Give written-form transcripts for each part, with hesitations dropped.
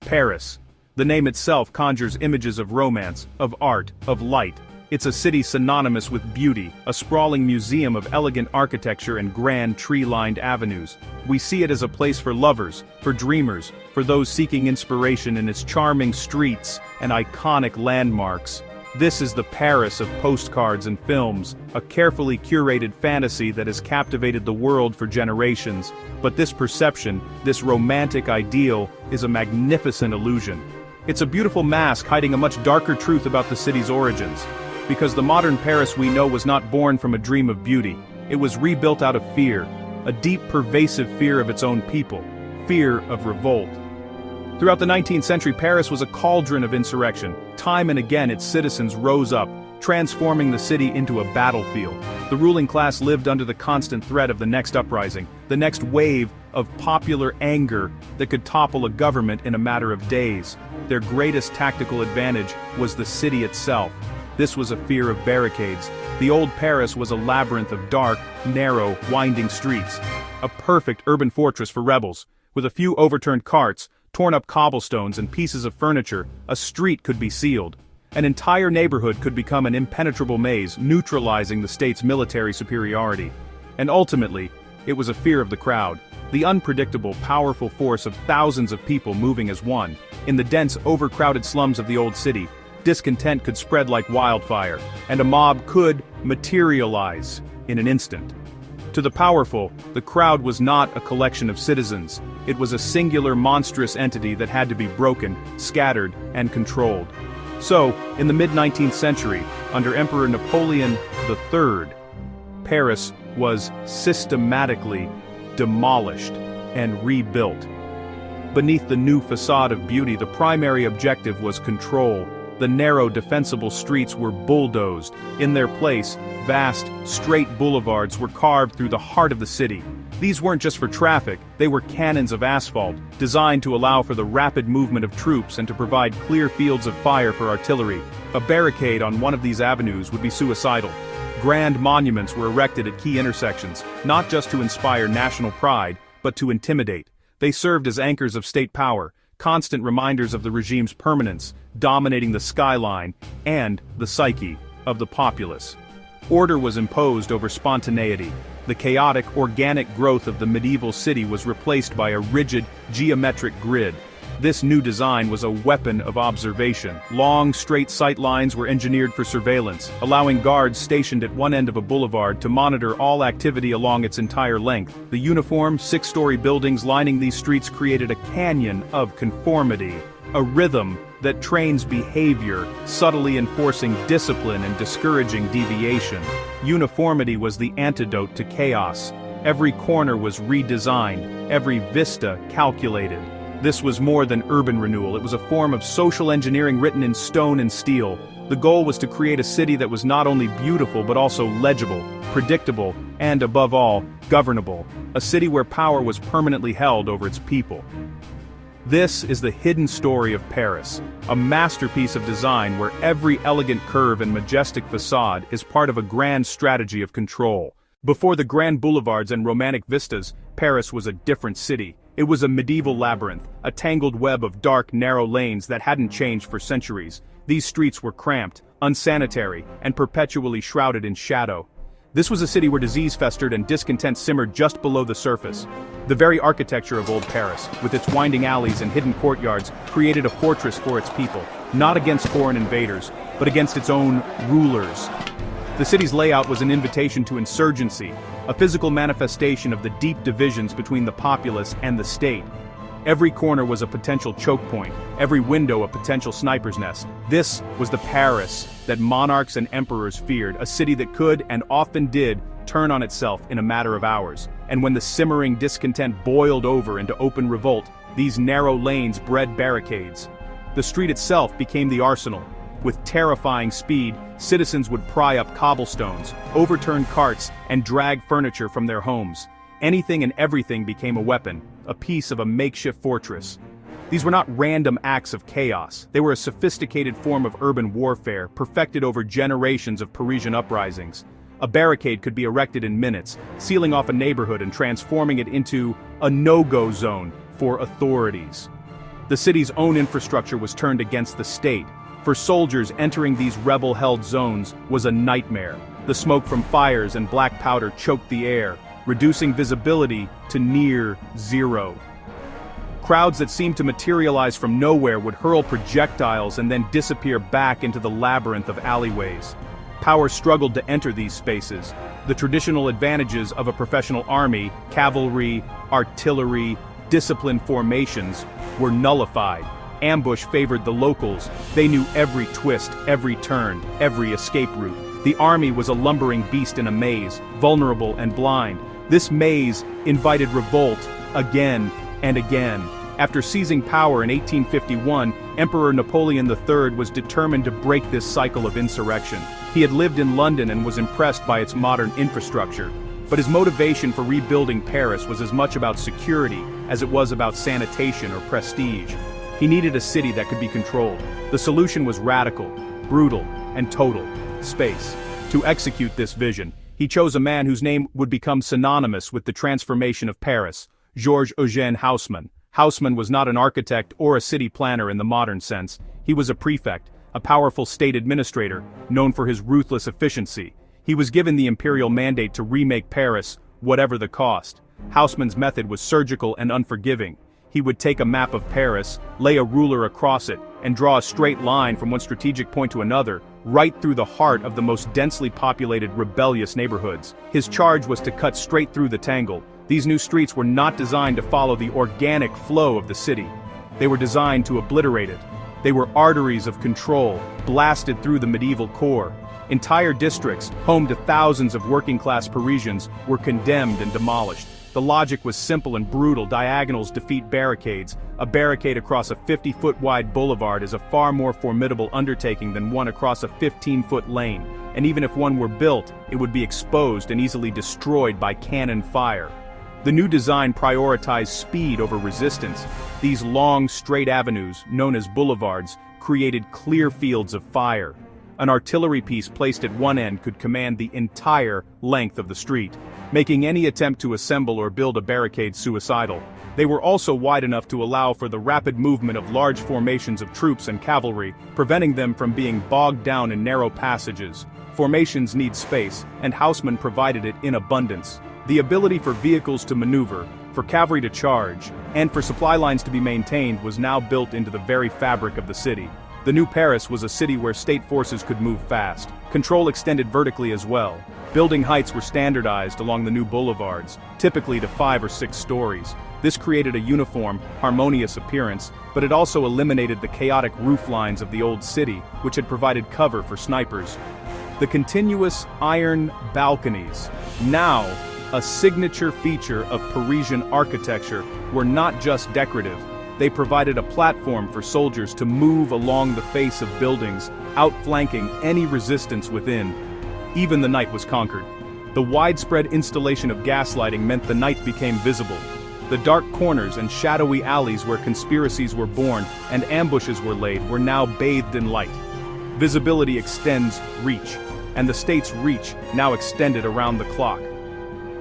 Paris. The name itself conjures images of romance, of art, of light. It's a city synonymous with beauty, a sprawling museum of elegant architecture and grand tree-lined avenues. We see it as a place for lovers, for dreamers, for those seeking inspiration in its charming streets and iconic landmarks. This is the Paris of postcards and films, a carefully curated fantasy that has captivated the world for generations. But this perception, this romantic ideal, is a magnificent illusion. It's a beautiful mask hiding a much darker truth about the city's origins. Because the modern Paris we know was not born from a dream of beauty. It was rebuilt out of fear, a deep, pervasive fear of its own people, fear of revolt. Throughout the 19th century, Paris was a cauldron of insurrection. Time and again its citizens rose up, transforming the city into a battlefield. The ruling class lived under the constant threat of the next uprising, the next wave of popular anger that could topple a government in a matter of days. Their greatest tactical advantage was the city itself. This was a fear of barricades. The old Paris was a labyrinth of dark, narrow, winding streets. A perfect urban fortress for rebels. With a few overturned carts, torn-up cobblestones and pieces of furniture, a street could be sealed. An entire neighborhood could become an impenetrable maze, neutralizing the state's military superiority. And ultimately, it was a fear of the crowd. The unpredictable, powerful force of thousands of people moving as one. In the dense, overcrowded slums of the old city, discontent could spread like wildfire, and a mob could materialize in an instant. To the powerful, the crowd was not a collection of citizens. It was a singular monstrous entity that had to be broken, scattered, and controlled. So, in the mid-19th century, under Emperor Napoleon III, Paris was systematically demolished and rebuilt. Beneath the new facade of beauty, the primary objective was control. The narrow, defensible streets were bulldozed. In their place, vast, straight boulevards were carved through the heart of the city. These weren't just for traffic, they were cannons of asphalt, designed to allow for the rapid movement of troops and to provide clear fields of fire for artillery. A barricade on one of these avenues would be suicidal. Grand monuments were erected at key intersections, not just to inspire national pride, but to intimidate. They served as anchors of state power, constant reminders of the regime's permanence, dominating the skyline and the psyche of the populace. Order was imposed over spontaneity. The chaotic, organic growth of the medieval city was replaced by a rigid, geometric grid. This new design was a weapon of observation. Long, straight sight lines were engineered for surveillance, allowing guards stationed at one end of a boulevard to monitor all activity along its entire length. The uniform, six-story buildings lining these streets created a canyon of conformity, a rhythm that trains behavior, subtly enforcing discipline and discouraging deviation. Uniformity was the antidote to chaos. Every corner was redesigned, every vista calculated. This was more than urban renewal, it was a form of social engineering written in stone and steel. The goal was to create a city that was not only beautiful but also legible, predictable, and above all, governable. A city where power was permanently held over its people. This is the hidden story of Paris, a masterpiece of design where every elegant curve and majestic facade is part of a grand strategy of control. Before the grand boulevards and romantic vistas, Paris was a different city. It was a medieval labyrinth, a tangled web of dark, narrow lanes that hadn't changed for centuries. These streets were cramped, unsanitary, and perpetually shrouded in shadow. This was a city where disease festered and discontent simmered just below the surface. The very architecture of old Paris, with its winding alleys and hidden courtyards, created a fortress for its people, not against foreign invaders, but against its own rulers. The city's layout was an invitation to insurgency, a physical manifestation of the deep divisions between the populace and the state. Every corner was a potential choke point, every window a potential sniper's nest. This was the Paris that monarchs and emperors feared, a city that could, and often did, turn on itself in a matter of hours. And when the simmering discontent boiled over into open revolt, these narrow lanes bred barricades. The street itself became the arsenal. With terrifying speed, citizens would pry up cobblestones, overturn carts, and drag furniture from their homes. Anything and everything became a weapon, a piece of a makeshift fortress. These were not random acts of chaos. They were a sophisticated form of urban warfare, perfected over generations of Parisian uprisings. A barricade could be erected in minutes, sealing off a neighborhood and transforming it into a no-go zone for authorities. The city's own infrastructure was turned against the state. For soldiers entering these rebel-held zones was a nightmare. The smoke from fires and black powder choked the air, reducing visibility to near zero. Crowds that seemed to materialize from nowhere would hurl projectiles and then disappear back into the labyrinth of alleyways. Power struggled to enter these spaces. The traditional advantages of a professional army, cavalry, artillery, disciplined formations, were nullified. Ambush favored the locals. They knew every twist, every turn, every escape route. The army was a lumbering beast in a maze, vulnerable and blind. This maze invited revolt again and again. After seizing power in 1851, Emperor Napoleon III was determined to break this cycle of insurrection. He had lived in London and was impressed by its modern infrastructure. But his motivation for rebuilding Paris was as much about security as it was about sanitation or prestige. He needed a city that could be controlled. The solution was radical, brutal, and total: space. To execute this vision, he chose a man whose name would become synonymous with the transformation of Paris: Georges-Eugène Haussmann. Haussmann was not an architect or a city planner in the modern sense. He was a prefect, a powerful state administrator, known for his ruthless efficiency. He was given the imperial mandate to remake Paris, whatever the cost. Haussmann's method was surgical and unforgiving. He would take a map of Paris, lay a ruler across it, and draw a straight line from one strategic point to another, right through the heart of the most densely populated, rebellious neighborhoods. His charge was to cut straight through the tangle. These new streets were not designed to follow the organic flow of the city. They were designed to obliterate it. They were arteries of control, blasted through the medieval core. Entire districts, home to thousands of working-class Parisians, were condemned and demolished. The logic was simple and brutal: diagonals defeat barricades. A barricade across a 50-foot-wide boulevard is a far more formidable undertaking than one across a 15-foot lane, and even if one were built, it would be exposed and easily destroyed by cannon fire. The new design prioritized speed over resistance. These long, straight avenues, known as boulevards, created clear fields of fire. An artillery piece placed at one end could command the entire length of the street, making any attempt to assemble or build a barricade suicidal. They were also wide enough to allow for the rapid movement of large formations of troops and cavalry, preventing them from being bogged down in narrow passages. Formations need space, and Haussmann provided it in abundance. The ability for vehicles to maneuver, for cavalry to charge, and for supply lines to be maintained was now built into the very fabric of the city. The new Paris was a city where state forces could move fast. Control extended vertically as well. Building heights were standardized along the new boulevards, typically to 5 or 6 stories. This created a uniform, harmonious appearance, but it also eliminated the chaotic roof lines of the old city, which had provided cover for snipers. The continuous iron balconies, now a signature feature of Parisian architecture, were not just decorative. They provided a platform for soldiers to move along the face of buildings, outflanking any resistance within. Even the night was conquered. The widespread installation of gaslighting meant the night became visible. The dark corners and shadowy alleys where conspiracies were born and ambushes were laid were now bathed in light. Visibility extends reach, and the state's reach now extended around the clock.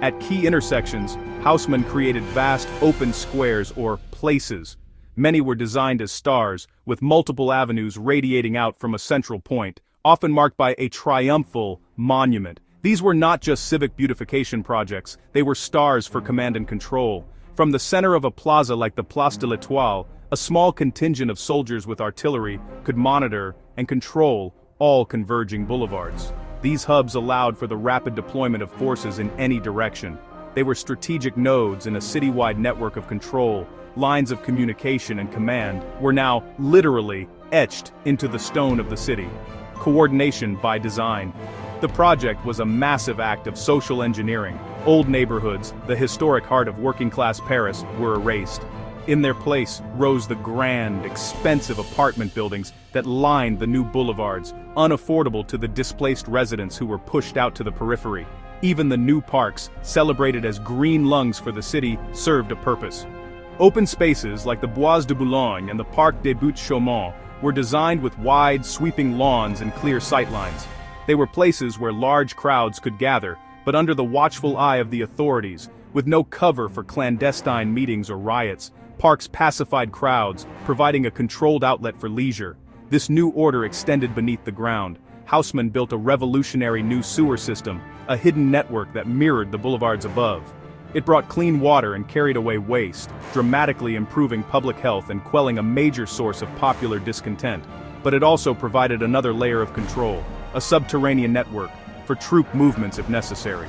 At key intersections, Haussmann created vast open squares or places. Many were designed as stars, with multiple avenues radiating out from a central point, often marked by a triumphal monument. These were not just civic beautification projects, they were stars for command and control. From the center of a plaza like the Place de l'Étoile, a small contingent of soldiers with artillery could monitor and control all converging boulevards. These hubs allowed for the rapid deployment of forces in any direction. They were strategic nodes in a citywide network of control. Lines of communication and command were now literally etched into the stone of the city. Coordination by design. The project was a massive act of social engineering. Old neighborhoods, the historic heart of working-class Paris, were erased. In their place rose the grand, expensive apartment buildings that lined the new boulevards, unaffordable to the displaced residents who were pushed out to the periphery. Even the new parks, celebrated as green lungs for the city, served a purpose. Open spaces like the Bois de Boulogne and the Parc des Buttes-Chaumont were designed with wide, sweeping lawns and clear sightlines. They were places where large crowds could gather, but under the watchful eye of the authorities, with no cover for clandestine meetings or riots. Parks pacified crowds, providing a controlled outlet for leisure. This new order extended beneath the ground. Haussmann built a revolutionary new sewer system, a hidden network that mirrored the boulevards above. It brought clean water and carried away waste, dramatically improving public health and quelling a major source of popular discontent. But it also provided another layer of control, a subterranean network, for troop movements if necessary.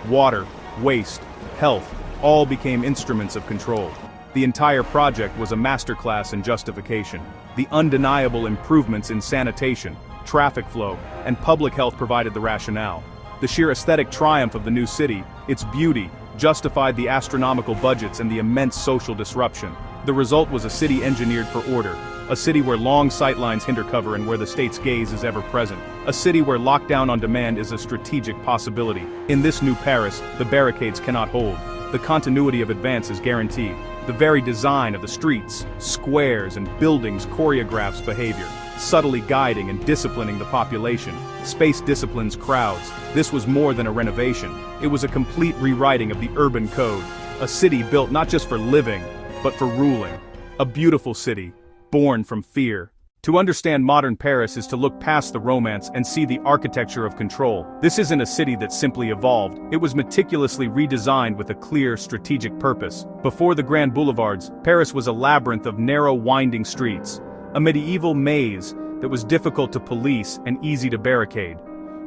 Water, waste, health, all became instruments of control. The entire project was a masterclass in justification. The undeniable improvements in sanitation, traffic flow, and public health provided the rationale. The sheer aesthetic triumph of the new city, its beauty, justified the astronomical budgets and the immense social disruption. The result was a city engineered for order, a city where long sightlines hinder cover and where the state's gaze is ever present, a city where lockdown on demand is a strategic possibility. In this new Paris, the barricades cannot hold. The continuity of advance is guaranteed. The very design of the streets, squares, and buildings choreographs behavior, subtly guiding and disciplining the population. Space disciplines crowds. This was more than a renovation. It was a complete rewriting of the urban code. A city built not just for living, but for ruling. A beautiful city, born from fear. To understand modern Paris is to look past the romance and see the architecture of control. This isn't a city that simply evolved, it was meticulously redesigned with a clear strategic purpose. Before the grand boulevards, Paris was a labyrinth of narrow winding streets, a medieval maze that was difficult to police and easy to barricade.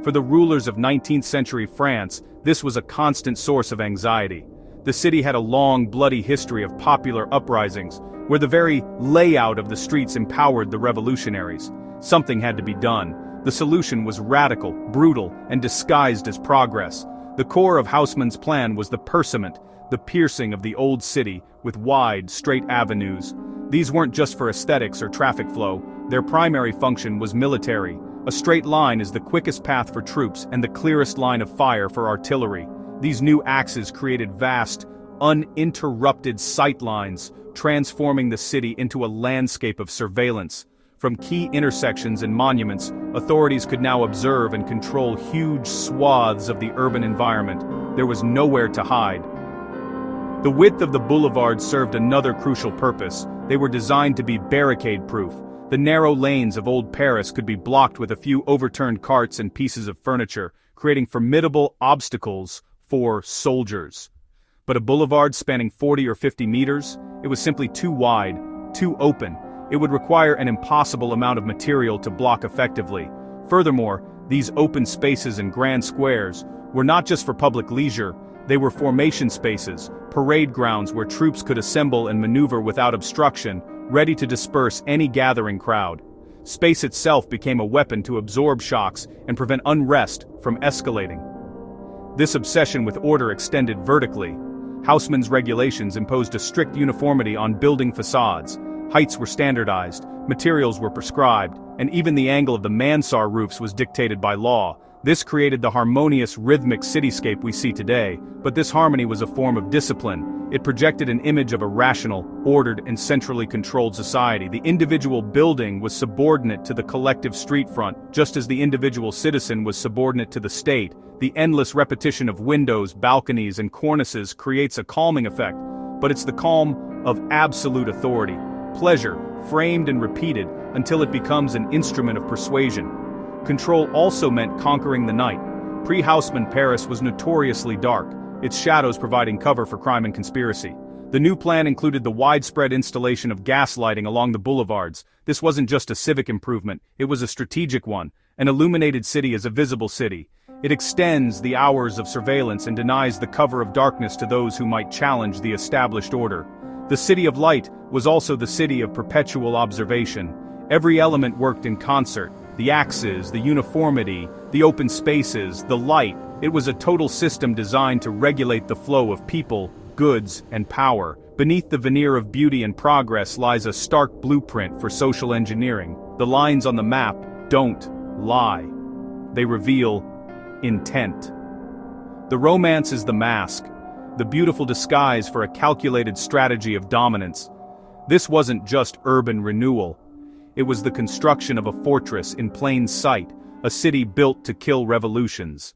For the rulers of 19th century France, this was a constant source of anxiety. The city had a long, bloody history of popular uprisings, where the very layout of the streets empowered the revolutionaries. Something had to be done. The solution was radical, brutal, and disguised as progress. The core of Haussmann's plan was the percement, the piercing of the old city, with wide, straight avenues. These weren't just for aesthetics or traffic flow, their primary function was military. A straight line is the quickest path for troops and the clearest line of fire for artillery. These new axes created vast, uninterrupted sightlines, transforming the city into a landscape of surveillance. From key intersections and monuments, authorities could now observe and control huge swaths of the urban environment. There was nowhere to hide. The width of the boulevards served another crucial purpose. They were designed to be barricade-proof. The narrow lanes of old Paris could be blocked with a few overturned carts and pieces of furniture, creating formidable obstacles for soldiers. But a boulevard spanning 40 or 50 meters, it was simply too wide, too open. It would require an impossible amount of material to block effectively. Furthermore, these open spaces and grand squares were not just for public leisure, they were formation spaces, parade grounds where troops could assemble and maneuver without obstruction, ready to disperse any gathering crowd. Space itself became a weapon to absorb shocks and prevent unrest from escalating. This obsession with order extended vertically. Haussmann's regulations imposed a strict uniformity on building facades. Heights were standardized, materials were prescribed, and even the angle of the mansard roofs was dictated by law. This created the harmonious, rhythmic cityscape we see today, but this harmony was a form of discipline. It projected an image of a rational, ordered, and centrally controlled society. The individual building was subordinate to the collective street front, just as the individual citizen was subordinate to the state. The endless repetition of windows, balconies, and cornices creates a calming effect, but it's the calm of absolute authority. Pleasure, framed and repeated, until it becomes an instrument of persuasion. Control also meant conquering the night. Pre-Haussmann Paris was notoriously dark, its shadows providing cover for crime and conspiracy. The new plan included the widespread installation of gas lighting along the boulevards. This wasn't just a civic improvement, it was a strategic one. An illuminated city is a visible city. It extends the hours of surveillance and denies the cover of darkness to those who might challenge the established order. The city of light was also the city of perpetual observation. Every element worked in concert. The axes, the uniformity, the open spaces, the light. It was a total system designed to regulate the flow of people, goods, and power. Beneath the veneer of beauty and progress lies a stark blueprint for social engineering. The lines on the map don't lie. They reveal intent. The romance is the mask, the beautiful disguise for a calculated strategy of dominance. This wasn't just urban renewal. It was the construction of a fortress in plain sight, a city built to kill revolutions.